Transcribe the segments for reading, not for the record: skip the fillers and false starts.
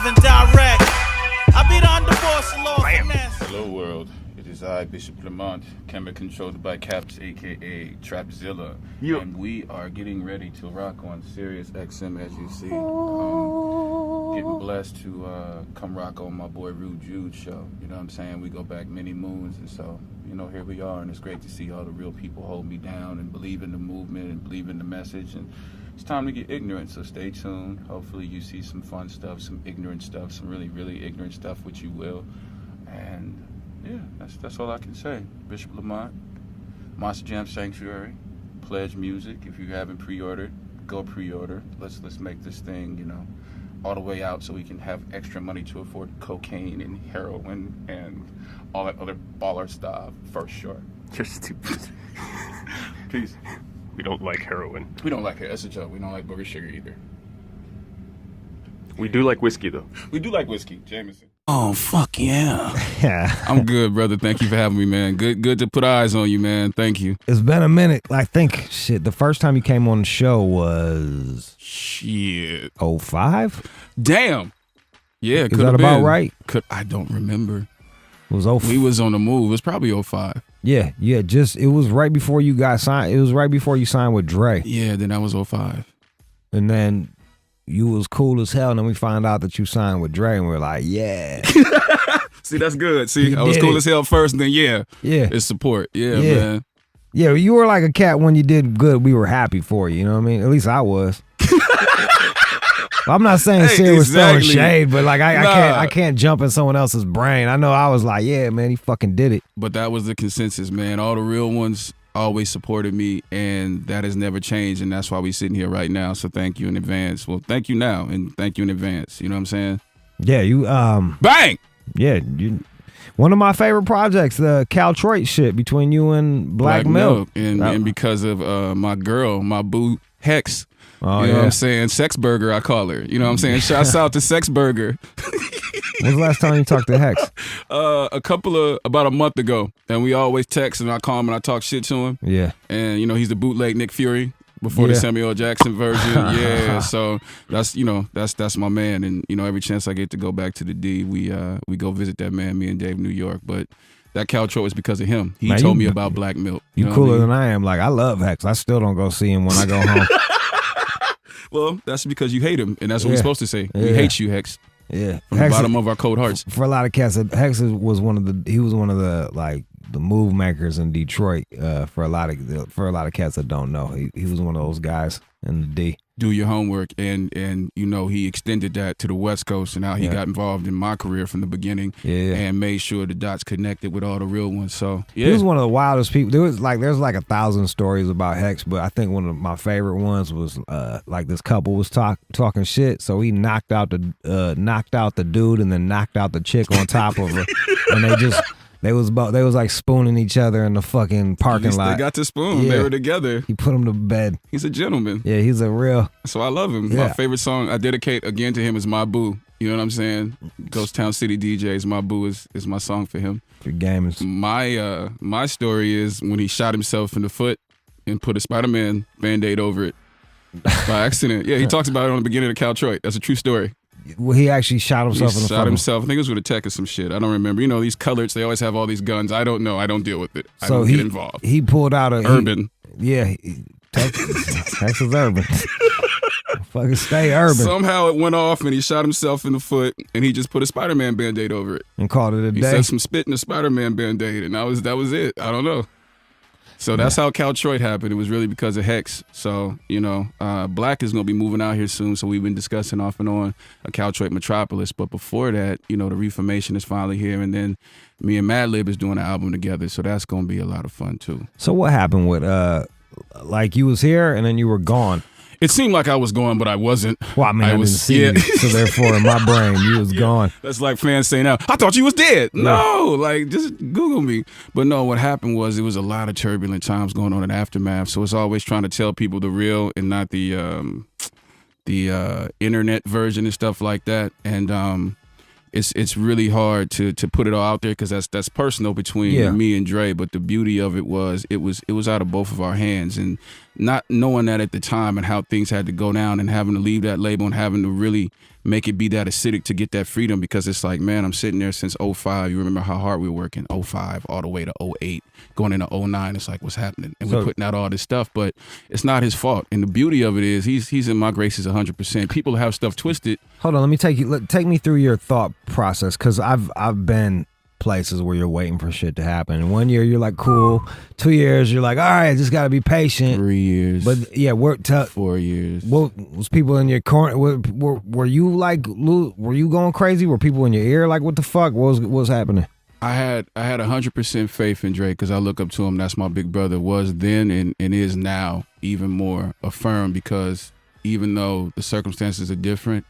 live and direct. I be the underboss, Lord Finesse. Hello world, it is I, Bishop Lamont, camera controlled by Caps, aka Trapzilla, and we are getting ready to rock on Sirius XM, as you see. Getting blessed to come rock on my boy Rude Jude show. You know what I'm saying? We go back many moons, and so, you know, here we are, and it's great to see all the real people hold me down and believe in the movement and believe in the message. And it's time to get ignorant, so stay tuned. Hopefully you see some fun stuff, some ignorant stuff, some really, really ignorant stuff, which you will. And yeah, that's all I can say. Bishop Lamont, Monster Jam Sanctuary, Pledge Music. If you haven't pre-ordered, go pre-order. Let's make this thing, you know, all the way out so we can have extra money to afford cocaine and heroin and all that other baller stuff for sure. You're stupid. Peace. We don't like heroin. We don't like it. That's a joke. We don't like booger sugar either. We do like whiskey, though. We do like whiskey, Jameson. Oh, fuck yeah. Yeah. I'm good, brother. Thank you for having me, man. Good to put eyes on you, man. Thank you. It's been a minute. I think, the first time you came on the show was... Shit. 05? Damn. Yeah, Is that about right? I don't remember. It was 05. We was on the move. It was probably 05. Yeah, it was right before you got signed. It was right before you signed with Dre. Yeah, then that was 05. And then you was cool as hell, and then we found out that you signed with Dre, and we were like, yeah. See, that's good. See, I was cool as hell first, and then yeah. It's support. Yeah, man. Yeah, you were like a cat when you did good. We were happy for you, you know what I mean? At least I was. I'm not saying Sirius was throwing shade, but like I can't jump in someone else's brain. I know I was like, yeah, man, he fucking did it. But that was the consensus, man. All the real ones always supported me, and that has never changed, and that's why we sitting here right now. So thank you in advance. Well, thank you now, and thank you in advance. You know what I'm saying? Yeah, you bang. Yeah, one of my favorite projects, the Caltroit shit between you and Black Milk. And because of my girl, my boo Hex. Oh, you know what I'm saying? Sex Burger, I call her. You know what I'm saying? Shouts out to Sex Burger. When's the last time you talked to Hex? About a month ago. And we always text, and I call him and I talk shit to him. Yeah. And, you know, he's the bootleg Nick Fury before the Samuel L. Jackson version. Yeah. So that's my man. And, you know, every chance I get to go back to the D, we go visit that man, me and Dave, New York. But that Caltro is because of him. He told me about Black Milk. You know cooler than I am. Like, I love Hex. I still don't go see him when I go home. Well, that's because you hate him, and that's what we're supposed to say. We hate you, Hex. Yeah, from the bottom of our cold hearts. For a lot of cats, Hex was one of the like the move makers in Detroit. For a lot of cats that don't know, he was one of those guys in the D. Do your homework, and you know, he extended that to the West Coast, and how he got involved in my career from the beginning, and made sure the dots connected with all the real ones. So he was one of the wildest people. There's like 1,000 stories about Hex, but I think one of my favorite ones was like this couple was talking shit, so he knocked out the dude and then knocked out the chick on top of her, and They was like spooning each other in the fucking parking lot. They got to spoon. Yeah. They were together. He put him to bed. He's a gentleman. Yeah, he's a real. So I love him. Yeah. My favorite song I dedicate again to him is My Boo. You know what I'm saying? Ghost Town City DJs. My Boo is my song for him. For gamers. My story is when he shot himself in the foot and put a Spider-Man Band-Aid over it by accident. Yeah, he talks about it on the beginning of Caltroit. That's a true story. Well, he actually shot himself in the foot. Shot himself. I think it was with a tech or some shit. I don't remember. You know, these coloreds, they always have all these guns. I don't know. I don't deal with it. I don't get involved. He pulled out a... Urban. Texas urban. Fucking stay urban. Somehow it went off and he shot himself in the foot and he just put a Spider-Man Band-Aid over it. And called it a day. He said some spit in a Spider-Man Band-Aid and that was it. I don't know. So that's how Caltroit happened. It was really because of Hex. So, you know, Black is going to be moving out here soon. So we've been discussing off and on a Caltroit Metropolis. But before that, you know, the Reformation is finally here. And then me and Madlib is doing an album together. So that's going to be a lot of fun, too. So what happened with, like you was here and then you were gone? It seemed like I was gone, but I wasn't. Well, I mean, I didn't see you, so therefore, in my brain, you was gone. That's like fans saying now, I thought you was dead. Yeah. No, like, just Google me. But no, what happened was it was a lot of turbulent times going on in Aftermath, so it's always trying to tell people the real and not the internet version and stuff like that. And it's really hard to put it all out there because that's personal between me and Dre. But the beauty of it was out of both of our hands, and not knowing that at the time and how things had to go down and having to leave that label and having to really make it be that acidic to get that freedom, because it's like, man, I'm sitting there since 05. You remember how hard we were working, 05 all the way to 08, going into 09. It's like, what's happening? And we're putting out all this stuff, but it's not his fault. And the beauty of it is he's in my graces 100%. People have stuff twisted. Hold on, let me take me through your thought process, because I've been places where you're waiting for shit to happen. 1 year you're like, cool. 2 years you're like, all right, I just got to be patient. 3 years. But yeah, 4 years. What was people in your corner? Were you like, were you going crazy? Were people in your ear like, what the fuck? What was happening? I had 100% faith in Drake because I look up to him. That's my big brother. Was then and is now even more affirmed, because even though the circumstances are different,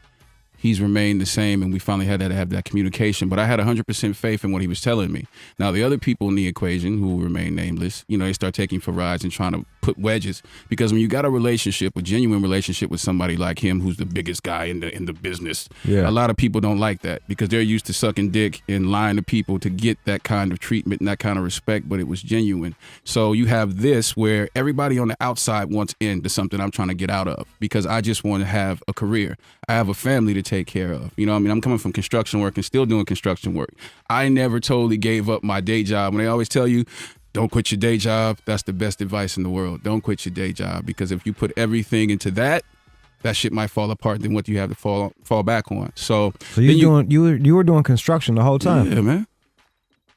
he's remained the same, and we finally had to have that communication. But I had 100% faith in what he was telling me. Now, the other people in the equation who remain nameless, they start taking for rides and trying to put wedges, because when you got a genuine relationship with somebody like him, who's the biggest guy in the business, a lot of people don't like that because they're used to sucking dick and lying to people to get that kind of treatment and that kind of respect, but it was genuine. So you have this where everybody on the outside wants into something I'm trying to get out of, because I just want to have a career. I have a family to take care of. I'm coming from construction work and still doing construction work. I never totally gave up my day job. When they always tell you, don't quit your day job, that's the best advice in the world. Don't quit your day job, because if you put everything into that shit might fall apart than what you have to fall back on. So you were doing construction the whole time. Yeah, man.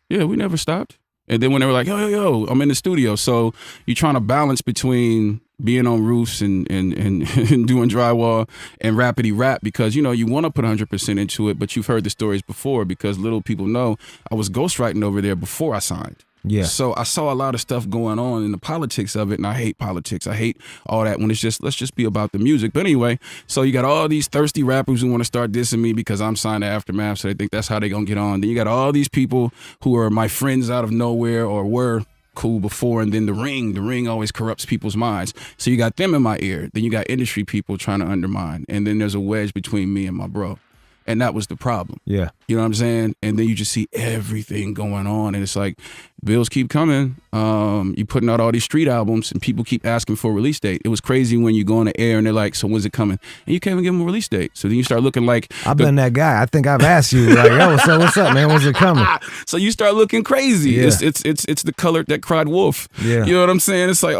Yeah, we never stopped. And then when they were like, yo, I'm in the studio. So you're trying to balance between being on roofs and doing drywall and rapidy rap, because, you want to put 100% into it, but you've heard the stories before, because little people know I was ghostwriting over there before I signed. Yeah. So I saw a lot of stuff going on in the politics of it, and I hate politics. I hate all that when it's just, let's just be about the music. But anyway, so you got all these thirsty rappers who want to start dissing me because I'm signed to Aftermath, so they think that's how they gonna get on. Then you got all these people who are my friends out of nowhere or were cool before, and then the ring always corrupts people's minds. So you got them in my ear. Then you got industry people trying to undermine, and then there's a wedge between me and my bro. And that was the problem. Yeah. You know what I'm saying? And then you just see everything going on, and it's like, bills keep coming. You putting out all these street albums, and people keep asking for a release date. It was crazy when you go on the air and they're like, so when's it coming? And you can't even give them a release date. So then you start looking like, I've been that guy. I think I've asked you, like, yo, so what's up, man? When's it coming? So you start looking crazy. Yeah. It's the color that cried wolf. Yeah. You know what I'm saying? It's like,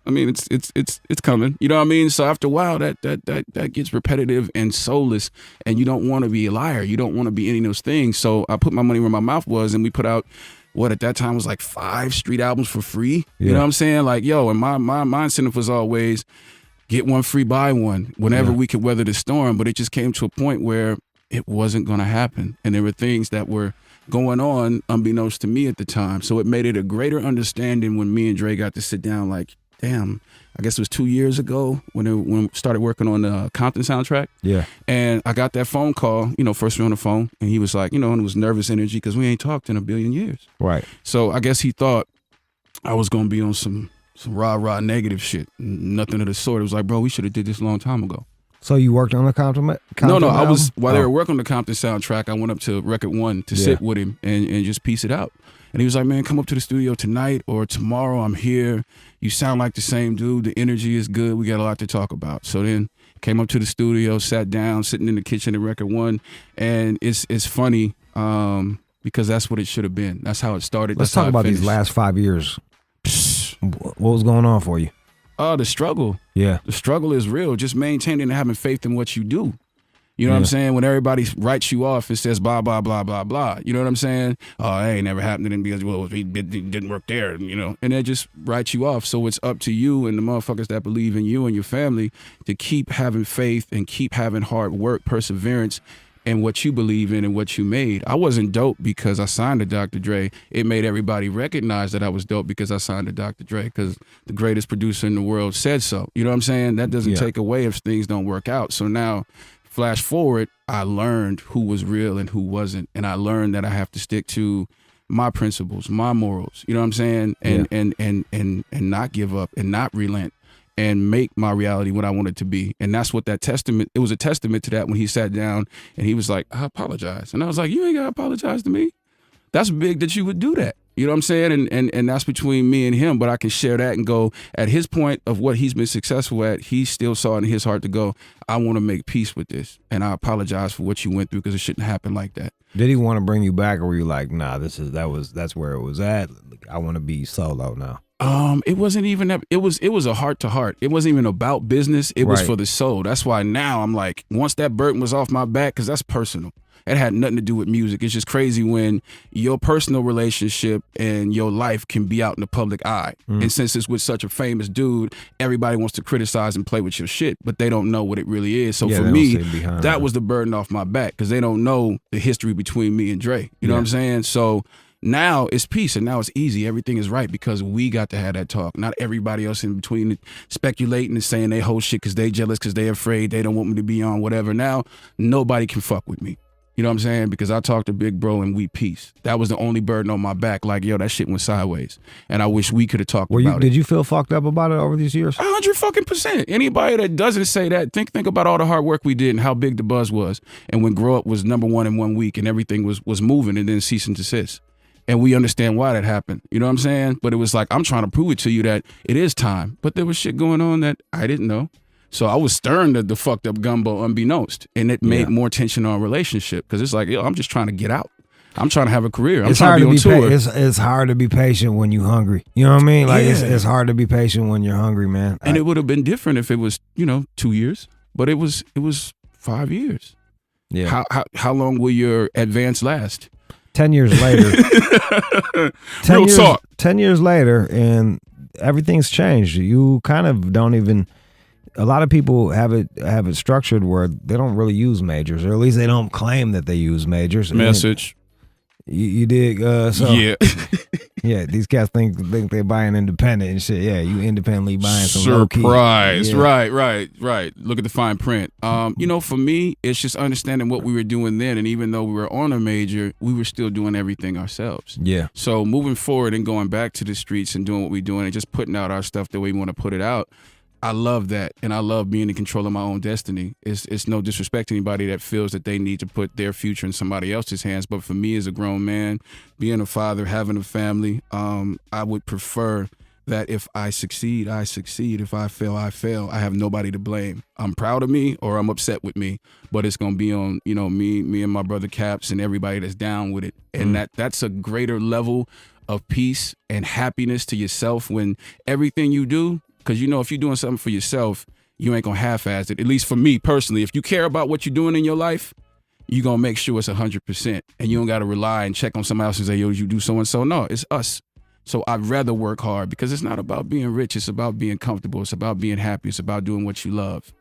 it's coming. You know what I mean? So after a while, that gets repetitive and soulless, and you don't want to be a liar. You don't want to be any of those things. So I put my money where my mouth was, and we put out what at that time was like 5 street albums for free. Yeah. You know what I'm saying? Like, yo, and my incentive was always get one free, buy one whenever we could weather the storm. But it just came to a point where it wasn't going to happen, and there were things that were going on unbeknownst to me at the time. So it made it a greater understanding when me and Dre got to sit down, like, damn, I guess it was 2 years ago when we started working on the Compton soundtrack. Yeah. And I got that phone call, first on the phone, and he was like, and it was nervous energy because we ain't talked in a billion years. Right. So I guess he thought I was going to be on some rah-rah negative shit. Nothing of the sort. It was like, bro, we should have did this a long time ago. So you worked on the Compton No, I album? was, while they were working on the Compton soundtrack, I went up to Record One to sit with him and just piece it out. And he was like, man, come up to the studio tonight or tomorrow. I'm here. You sound like the same dude. The energy is good. We got a lot to talk about. So then came up to the studio, sat down, sitting in the kitchen at Record One. And it's funny because that's what it should have been. That's how it started. Let's talk about these last 5 years. What was going on for you? The struggle. Yeah. The struggle is real. Just maintaining and having faith in what you do. You know what I'm saying? When everybody writes you off, it says blah, blah, blah, blah, blah. You know what I'm saying? Oh, that ain't never happened to him because, well, he didn't work there, And they just write you off. So it's up to you and the motherfuckers that believe in you and your family to keep having faith and keep having hard work, perseverance, and what you believe in and what you made. I wasn't dope because I signed to Dr. Dre. It made everybody recognize that I was dope because I signed to Dr. Dre, because the greatest producer in the world said so. You know what I'm saying? That doesn't take away if things don't work out. So now, flash forward, I learned who was real and who wasn't. And I learned that I have to stick to my principles, my morals. You know what I'm saying? And not give up and not relent and make my reality what I want it to be. And that's what it was a testament to that when he sat down and he was like, I apologize. And I was like, you ain't got to apologize to me. That's big that you would do that. You know what I'm saying? And that's between me and him, but I can share that and go, at his point of what he's been successful at, he still saw in his heart to go, I want to make peace with this. And I apologize for what you went through because it shouldn't happen like that. Did he want to bring you back, or were you like, nah, that's where it was at. I want to be solo now. It wasn't even that. It was a heart to heart. It wasn't even about business. It was Right. for the soul. That's why now I'm like, once that burden was off my back, because that's personal. It had nothing to do with music. It's just crazy when your personal relationship and your life can be out in the public eye. And since it's with such a famous dude, everybody wants to criticize and play with your shit, but they don't know what it really is. So Yeah, for they don't me, see behind that it. was the burden off my back because they don't know the history between me and Dre. You know what I'm saying? So now it's peace and now it's easy. Everything is right because we got to have that talk. Not everybody else in between speculating and saying they whole shit because they jealous, because they afraid, they don't want me to be on whatever. Now nobody can fuck with me. You know what I'm saying? Because I talked to Big Bro and we peace. That was the only burden on my back. Like, yo, that shit went sideways. And I wish we could have talked about it. Did you feel fucked up about it over these years? 100%. Anybody that doesn't say that, think about all the hard work we did and how big the buzz was. And when Grow Up was #1 in 1 week and everything was moving and then cease and desist. And we understand why that happened. You know what I'm saying? But it was like, I'm trying to prove it to you that it is time. But there was shit going on that I didn't know. So I was stirring the fucked up gumbo unbeknownst. And it made more tension on our relationship. Because it's like, yo, I'm just trying to get out. I'm trying to have a career. I'm trying to be on tour. It's hard to be patient when you're hungry. You know what I mean? Like it's hard to be patient when you're hungry, man. And it would have been different if it was, 2 years. But it was 5 years. Yeah. How long will your advance last? 10 years later. Real talk. 10 years later, and everything's changed. You kind of don't even. A lot of people have it structured where they don't really use majors, or at least they don't claim that they use majors. Message. You dig? So Yeah. yeah. These cats think they're buying independent and shit. Yeah, you independently buying some low key. Surprise. Yeah. Right. Look at the fine print. For me, it's just understanding what we were doing then, and even though we were on a major, we were still doing everything ourselves. Yeah. So moving forward and going back to the streets and doing what we're doing and just putting out our stuff the way we want to put it out. I love that, and I love being in control of my own destiny. It's no disrespect to anybody that feels that they need to put their future in somebody else's hands, but for me as a grown man, being a father, having a family, I would prefer that if I succeed, I succeed. If I fail, I fail. I have nobody to blame. I'm proud of me or I'm upset with me, but it's gonna be on me and my brother Caps and everybody that's down with it, and that's a greater level of peace and happiness to yourself when everything you do. Because, if you're doing something for yourself, you ain't going to half-ass it. At least for me personally, if you care about what you're doing in your life, you're going to make sure it's 100%. And you don't got to rely and check on somebody else and say, yo, you do so-and-so. No, it's us. So I'd rather work hard because it's not about being rich. It's about being comfortable. It's about being happy. It's about doing what you love.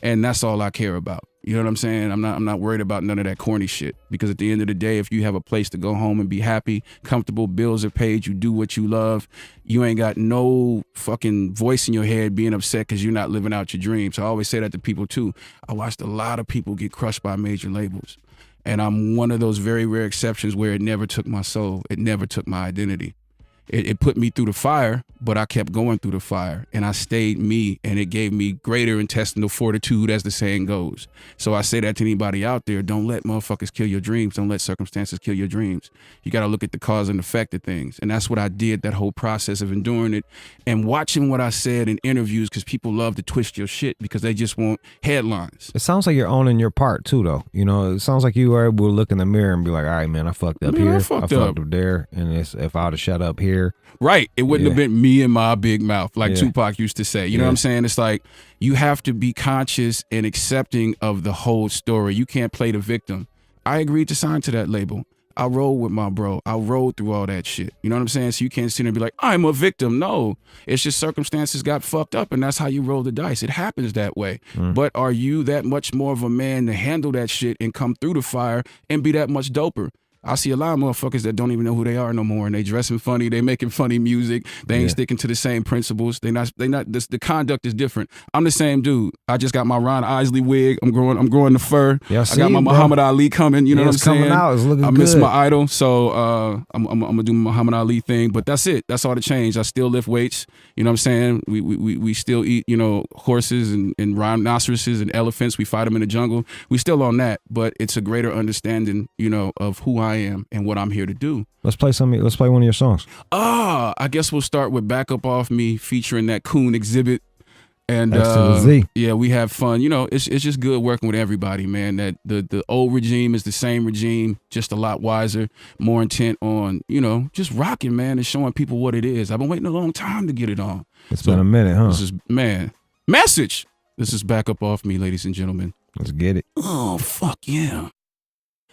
And that's all I care about. You know what I'm saying? I'm not worried about none of that corny shit, because at the end of the day, if you have a place to go home and be happy, comfortable, bills are paid, you do what you love, you ain't got no fucking voice in your head being upset because you're not living out your dreams. I always say that to people too. I watched a lot of people get crushed by major labels, and I'm one of those very rare exceptions where it never took my soul. It never took my identity. It put me through the fire, but I kept going through the fire, and I stayed me, and it gave me greater intestinal fortitude, as the saying goes. So I say that to anybody out there: don't let motherfuckers kill your dreams. Don't let circumstances kill your dreams. You got to look at the cause and effect of things, and that's what I did, that whole process of enduring it and watching what I said in interviews, because people love to twist your shit because they just want headlines. It sounds like you're owning your part too, though. It sounds like you were able to look in the mirror and be like, all right, man, I fucked up here. I fucked up there. And if I would have shut up here. Right. It wouldn't have been me and my big mouth, like Tupac used to say. You know what I'm saying? It's like you have to be conscious and accepting of the whole story. You can't play the victim. I agreed to sign to that label. I rolled with my bro. I rolled through all that shit. You know what I'm saying? So you can't sit there and be like, I'm a victim. No, it's just circumstances got fucked up, and that's how you roll the dice. It happens that way. But are you that much more of a man to handle that shit and come through the fire and be that much doper? I see a lot of motherfuckers that don't even know who they are no more, and they dressing funny, they making funny music, they ain't sticking to the same principles. The conduct is different. I'm the same dude. I just got my Ron Isley wig. I'm growing the fur. I got my Muhammad Ali coming. You know what I'm saying? Coming out. It's looking I good. miss my idol, so I'm gonna do my Muhammad Ali thing. But that's it. That's all the change. I still lift weights. You know what I'm saying? We still eat horses and rhinoceroses and elephants. We fight them in the jungle. We still on that, but it's a greater understanding of who I am and what I'm here to do. Let's play one of your songs. I guess we'll start with Back Up Off Me featuring that Coon Exhibit. And X to the Z. yeah, we have fun. You know, it's just good working with everybody, man. That the old regime is the same regime, just a lot wiser, more intent on, you know, just rocking, man, and showing people what it is. I've been waiting a long time to get it on. It's been a minute, huh? This is, man, message. This is Back Up Off Me, ladies and gentlemen. Let's get it. Oh, fuck yeah.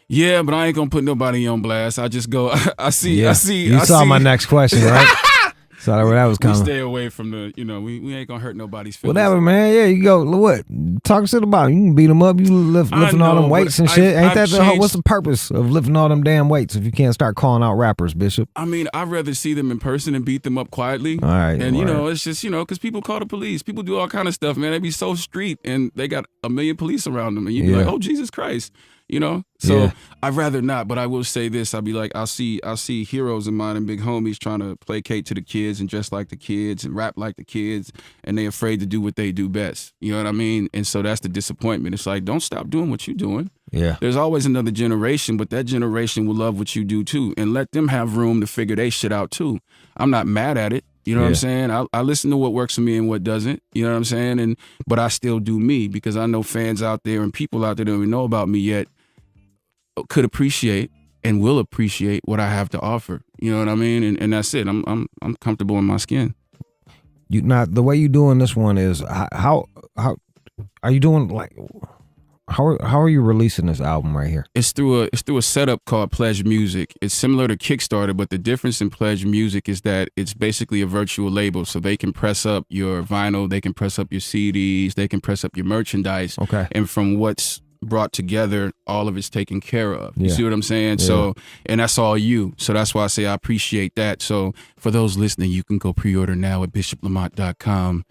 Yeah, but I ain't gonna put nobody on blast. I just go, I see. You saw my next question, right? Saw where that was coming. We stay away from the, you know, we ain't gonna hurt nobody's feelings. Whatever, man. Yeah, you go, what? Talk shit about it. You can beat them up. You lifting all them weights and shit. Ain't that what's the purpose of lifting all them damn weights if you can't start calling out rappers, Bishop? I mean, I'd rather see them in person and beat them up quietly. All right. And, you know, it's just, you know, because people call the police. People do all kind of stuff, man. They be so street and they got a million police around them. And you'd be like, oh, Jesus Christ. You know, so I'd rather not, but I will say this. I'll be like, I'll see heroes of mine and big homies trying to placate to the kids and dress like the kids and rap like the kids, and they afraid to do what they do best. You know what I mean? And so that's the disappointment. It's like, don't stop doing what you're doing. Yeah. There's always another generation, but that generation will love what you do too, and let them have room to figure their shit out too. I'm not mad at it. You know what I'm saying? I listen to what works for me and what doesn't. You know what I'm saying? But I still do me, because I know fans out there and people out there that don't even know about me yet could appreciate and will appreciate what I have to offer. You know what I mean? And that's it. I'm comfortable in my skin. You not the way you doing this one is how are you doing, like, how are you releasing this album right here? It's through a setup called Pledge Music. It's similar to Kickstarter, but the difference in Pledge Music is that it's basically a virtual label, so they can press up your vinyl, they can press up your CDs, they can press up your merchandise. Okay. And from what's brought together, all of it's taken care of. You Yeah. see what I'm saying? Yeah. So, and that's all you. So that's why I say I appreciate that. So for those listening, you can go pre-order now at bishoplamont.com.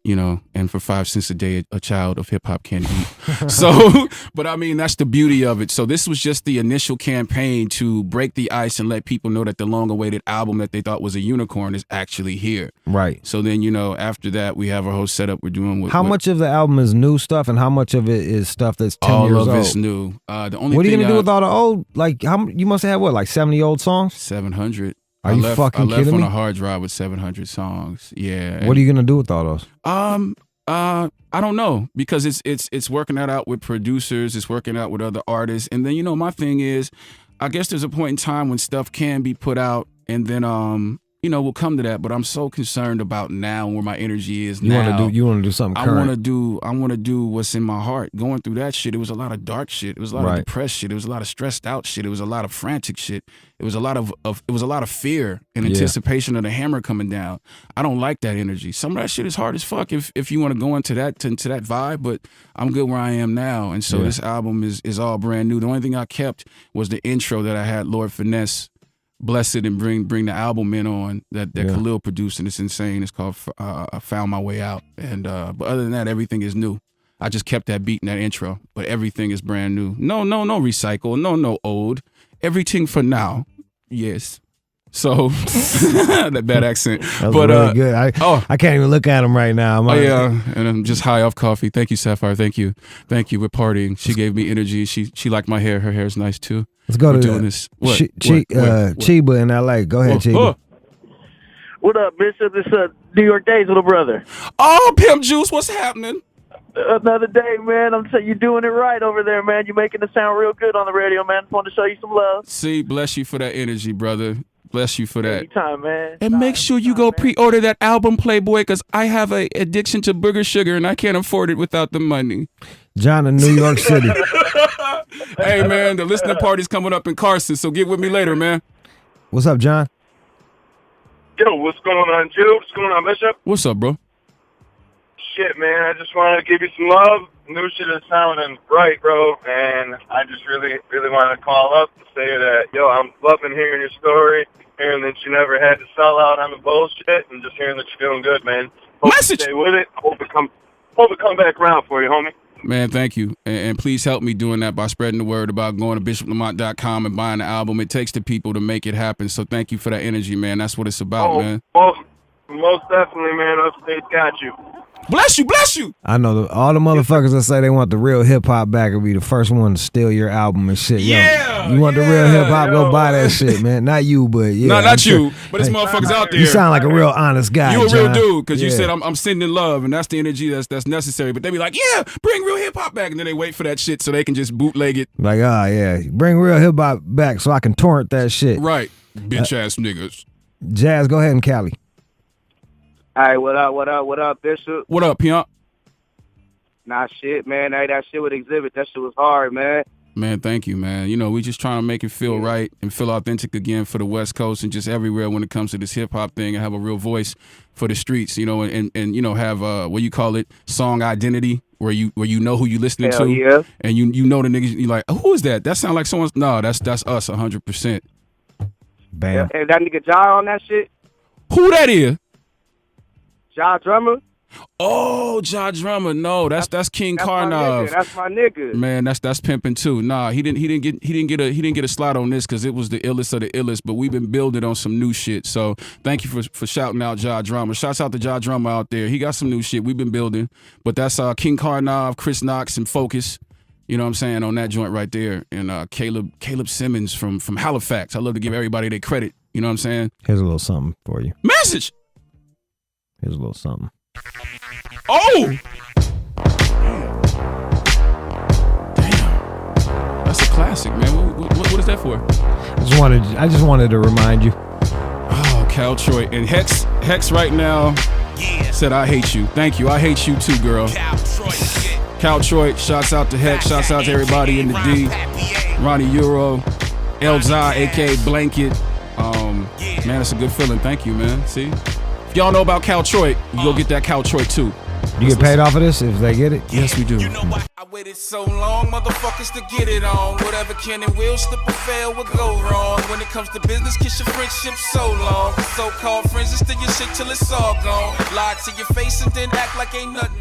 You know, and for 5 cents a day, a child of hip hop can eat. So, but I mean, that's the beauty of it. So this was just the initial campaign to break the ice and let people know that the long awaited album that they thought was a unicorn is actually here. Right. So then, you know, after that, we have our whole setup we're doing with. How much of the album is new stuff and how much of it is stuff that's 10 years old? All of it's new. The only what are you thing going to do with all the old, like, you must have what, like 70 old songs? 700. Are you fucking kidding me? I left on a hard drive with 700 songs. Yeah. What are you gonna do with all those? I don't know, because it's working that out with producers, it's working out with other artists, and then, you know, my thing is, I guess there's a point in time when stuff can be put out, and then you know, we'll come to that. But I'm so concerned about now, where my energy is now. You want to do something current. I want to do what's in my heart. Going through that shit, it was a lot of dark shit. It was a lot of depressed shit. It was a lot of stressed out shit. It was a lot of frantic shit. It was a lot of fear and anticipation of the hammer coming down. I don't like that energy. Some of that shit is hard as fuck if you want to go into that vibe. But I'm good where I am now, and so this album is all brand new. The only thing I kept was the intro that I had Lord Finesse bless it and bring the album in on that Khalil produced, and it's insane. It's called I Found My Way Out, and but other than that, everything is new. I just kept that beat in that intro, but everything is brand new. No recycle, no old. Everything for now, yes. So that bad accent, that was really good. I can't even look at him right now. And I'm just high off coffee. Thank you, Sapphire. Thank you. We're partying. She gave me energy. She liked my hair. Her hair is nice too. Let's go to doing this. What? Chiba in LA. Go ahead, Chiba. What up, Bishop? It's New York Days, little brother. Oh, Pimp Juice, what's happening? Another day, man. I'm saying you're doing it right over there, man. You're making it sound real good on the radio, man. Just wanted to show you some love. See, bless you for that energy, brother. Bless you for that. Anytime, man. And make sure you go pre-order that album, Playboy, because I have a addiction to booger sugar and I can't afford it without the money. John in New York City. Hey, man, the listening party's coming up in Carson, so get with me later, man. What's up, John? Yo, what's going on, Jude? What's going on, Bishop? What's up, bro? Shit, man, I just wanted to give you some love. New shit is sounding right, bro, and I just really wanted to call up and say that, yo, I'm loving hearing your story, hearing that you never had to sell out on the bullshit, and just hearing that you're doing good, man. Hope Message. you stay with it. Hope it come back around for you, homie. Man, thank you. And please help me doing that by spreading the word about going to bishoplamont.com and buying the album. It takes the people to make it happen. So thank you for that energy, man. That's what it's about, man. Well, most definitely, man. Upstate got you. Bless you, bless you. I know all the motherfuckers that say they want the real hip hop back will be the first one to steal your album and shit. Yo, you want the real hip hop? Go buy that shit, man. Not you, but yeah. No, not you, but it's motherfuckers out there. You sound like a real honest guy. You a John. real dude, because you said I'm sending love, and that's the energy that's necessary. But they be like, yeah, bring real hip hop back, and then they wait for that shit so they can just bootleg it. Like, yeah, bring real hip hop back so I can torrent that shit. Right, bitch ass niggas. Jazz, go ahead and Cali. All right, what up, Bishop? What up, Pimp? Nah, shit, man. Hey, that shit with Exhibit, that shit was hard, man. Man, thank you, man. You know, we just trying to make it feel right and feel authentic again for the West Coast and just everywhere when it comes to this hip hop thing, and have a real voice for the streets, you know, and you know, have what you call it, song identity, where you know who you listening Hell to, yeah. and you know the niggas. You like, who is that? That sound like someone's. No, that's us 100%. Bam. And that nigga Ja on that shit? Who that is? Ja Drummer? Oh, Ja Drummer. No, that's King Karnov. That's my nigga. Man, that's pimping too. Nah, he didn't get a slot on this because it was the illest of the illest. But we've been building on some new shit. So thank you for shouting out Ja Drummer. Shouts out to Ja Drummer out there. He got some new shit we've been building. But that's King Karnov, Chris Knox, and Focus. You know what I'm saying, on that joint right there. And Caleb Simmons from Halifax. I love to give everybody their credit. You know what I'm saying? Here's a little something for you. Message. Here's a little something. Oh! Damn. That's a classic, man. What is that for? I just wanted to remind you. Oh, Cal Troy. And Hex right now said, I hate you. Thank you. I hate you too, girl. Cal Troy, shouts out to Hex. Shouts out to everybody in the D. Ronnie Euro. Elzai, a.k.a. Blanket. Man, it's a good feeling. Thank you, man. See? If y'all know about Cal Troy, you go get that Cal Troy too. You get paid off of this if they get it? Yes, we do. You know what? I waited so long, motherfuckers, to get it on. Whatever can and will slip or fail will go wrong. When it comes to business, kiss your friendship so long. So-called friends, just do your shit till it's all gone. Lie to your face and then act like ain't nothing.